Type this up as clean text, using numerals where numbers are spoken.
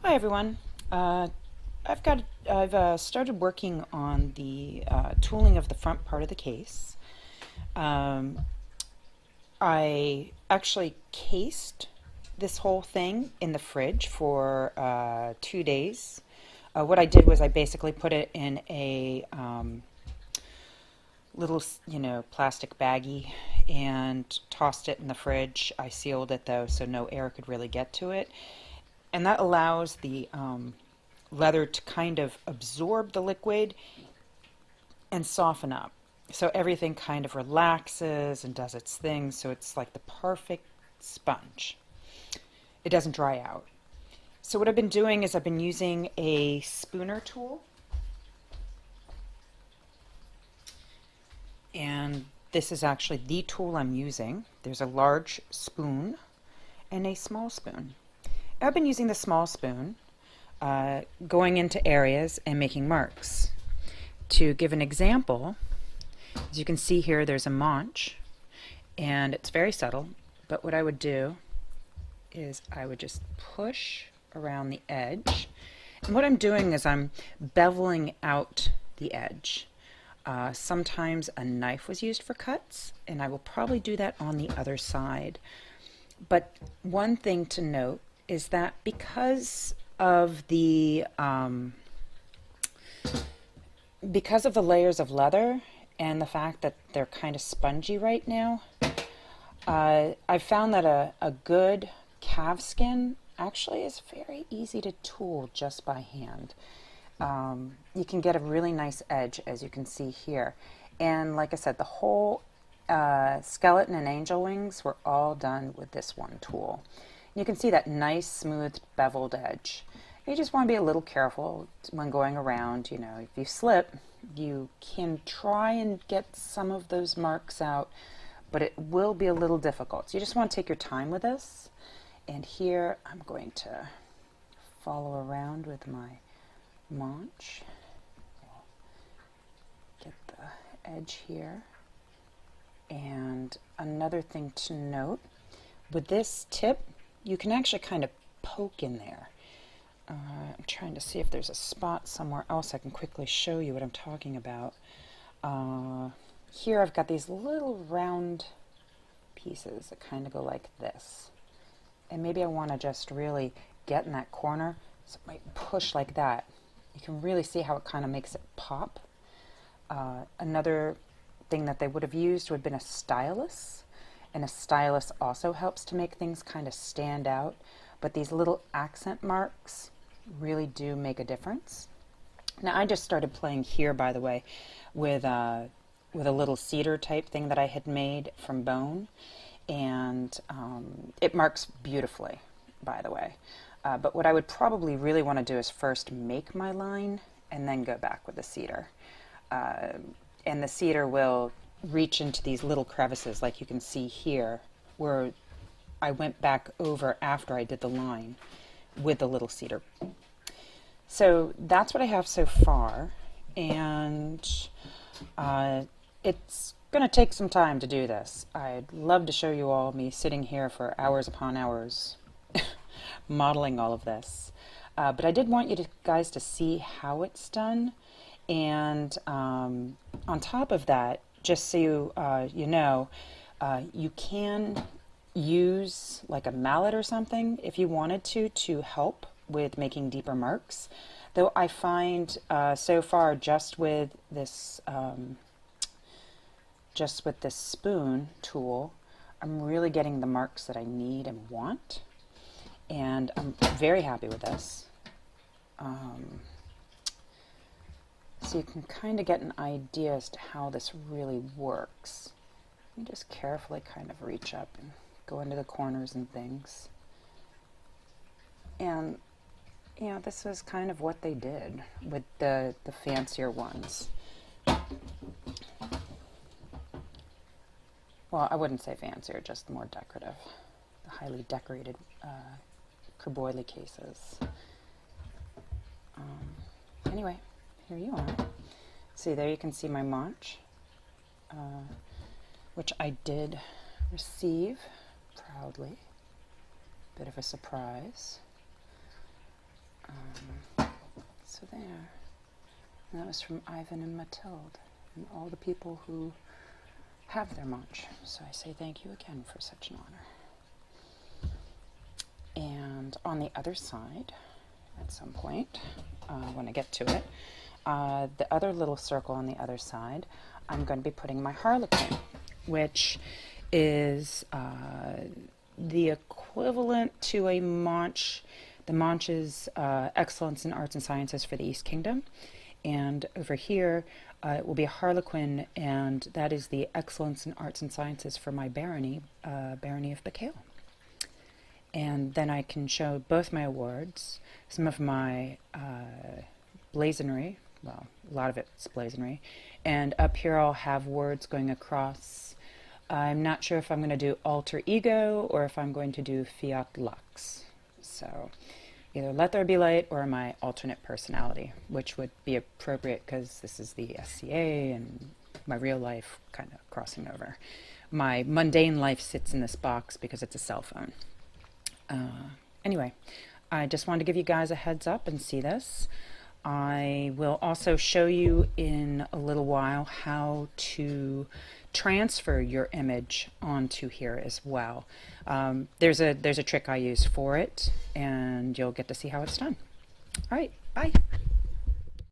Hi everyone. I've started working on the tooling of the front part of the case. Um, I actually cased this whole thing in the fridge for 2 days. What I did was I basically put it in a little, plastic baggie and tossed it in the fridge. I sealed it though, so no air could really get to it, and that allows the leather to kind of absorb the liquid and soften up. So everything kind of relaxes and does its thing, so it's like the perfect sponge. It doesn't dry out. So what I've been doing is I've been using a spooner tool, and this is actually the tool I'm using. There's a large spoon and a small spoon. I've been using the small spoon, going into areas and making marks. To give an example, as you can see here, there's a manche, and it's very subtle, but what I would do is I would just push around the edge. And what I'm doing is I'm beveling out the edge. Sometimes a knife was used for cuts, and I will probably do that on the other side. But one thing to note is that because of the layers of leather and the fact that they're kind of spongy right now, I've found that a good calfskin actually is very easy to tool just by hand. You can get a really nice edge, as you can see here. And like I said, the whole skeleton and angel wings were all done with this one tool. You can see that nice, smooth, beveled edge. You just want to be a little careful when going around. You know, if you slip, you can try and get some of those marks out, but it will be a little difficult. So you just want to take your time with this. And here I'm going to follow around with my manche. Get the edge here. And another thing to note, with this tip, you can actually kind of poke in there. I'm trying to see if there's a spot somewhere else I can quickly show you what I'm talking about. Here I've got these little round pieces that kind of go like this. And maybe I want to just really get in that corner, so I might push like that. You can really see how it kind of makes it pop. Another thing that they would have used would have been a stylus, and a stylus also helps to make things kind of stand out, but these little accent marks really do make a difference. Now I just started playing here, by the way, with a little cedar type thing that I had made from bone, and it marks beautifully, by the way. But what I would probably really want to do is first make my line and then go back with the cedar. And the cedar will reach into these little crevices, like you can see here, where I went back over after I did the line with the little cedar. So that's what I have so far, and it's going to take some time to do this. I'd love to show you all me sitting here for hours upon hours modeling all of this, but I did want you guys to see how it's done. And on top of that, just so you know, you can use like a mallet or something if you wanted to help with making deeper marks. Though I find so far just with this spoon tool, I'm really getting the marks that I need and want, and I'm very happy with this. So you can kind of get an idea as to how this really works. You just carefully kind of reach up and go into the corners and things. And, you know, this is kind of what they did with the fancier ones. Well, I wouldn't say fancier, just more decorative. The highly decorated CuirBouilli cases. Anyway. Here you are. See, there you can see my manche, which I did receive proudly. Bit of a surprise. So there. And that was from Ivan and Mathilde and all the people who have their munch. So I say thank you again for such an honor. And on the other side, at some point, when I get to it, the other little circle on the other side, I'm going to be putting my harlequin, which is the equivalent to a Munch. The Munch is Excellence in Arts and Sciences for the East Kingdom. And over here, it will be a harlequin, and that is the Excellence in Arts and Sciences for my barony, Barony of Bacale. And then I can show both my awards, some of my blazonry, well, a lot of it's blazonry, and up here I'll have words going across. I'm not sure if I'm going to do alter ego or if I'm going to do fiat lux. So either let there be light or my alternate personality, which would be appropriate because this is the SCA and my real life kind of crossing over. My mundane life sits in this box because it's a cell phone. Anyway, I just wanted to give you guys a heads up and see this. I will also show you in a little while how to transfer your image onto here as well. There's a trick I use for it, and you'll get to see how it's done. All right, bye.